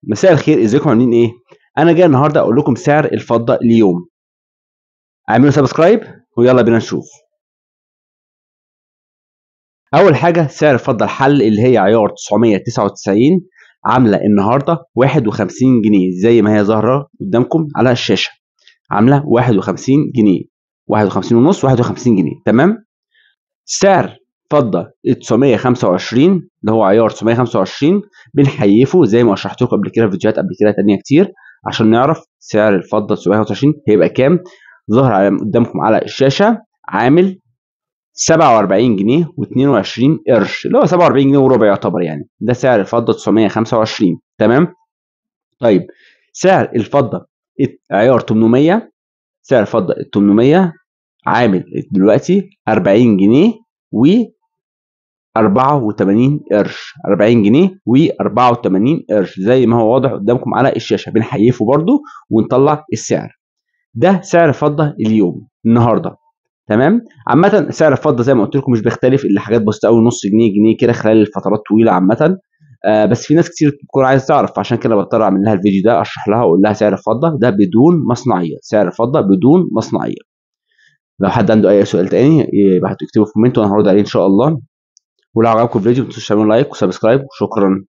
مساء الخير، ازيكم عاملين ايه؟ انا جاي النهارده اقول لكم سعر الفضه اليوم. اعملوا سبسكرايب ويلا بينا نشوف. اول حاجه سعر الفضه الحل اللي هي عيار 999 عامله النهارده 51 جنيه زي ما هي ظاهره قدامكم على الشاشه. عامله 51 جنيه، 51 ونص، 51 جنيه. تمام. سعر فضه 925 اللي هو عيار 925 بنحيفه زي ما شرحت لكم قبل كده في فيديوهات قبل كده تانية كتير عشان نعرف سعر الفضه 925 هيبقى كام. ظهر قدامكم على الشاشه، عامل 47 جنيه و22 قرش، اللي هو 47 جنيه وربع يعتبر، يعني ده سعر الفضه 925. تمام. طيب، سعر الفضه عيار 800، سعر الفضه ال 800 عامل دلوقتي 40 جنيه و 84 قرش، 40 جنيه و84 قرش زي ما هو واضح قدامكم على الشاشه. بنحيفه برده ونطلع السعر. ده سعر الفضه اليوم النهارده. تمام. عامه سعر الفضه زي ما قلت لكم مش بيختلف الا حاجات بسيطه قوي، نص جنيه جنيه كده خلال الفترات طويله عامه. بس في ناس كتير بتكون عايزه تعرف، عشان كده بضطر اعمل لها الفيديو ده اشرح لها واقول لها سعر الفضه ده بدون مصنعيه، سعر الفضه بدون مصنعيه. لو حد عنده اي سؤال تاني يبقى هتكتبه في كومنت وانا هرد عليه ان شاء الله. ولو عجبكم الفيديو ما تنسوش تعملوا لايك وسبسكرايب، وشكرا.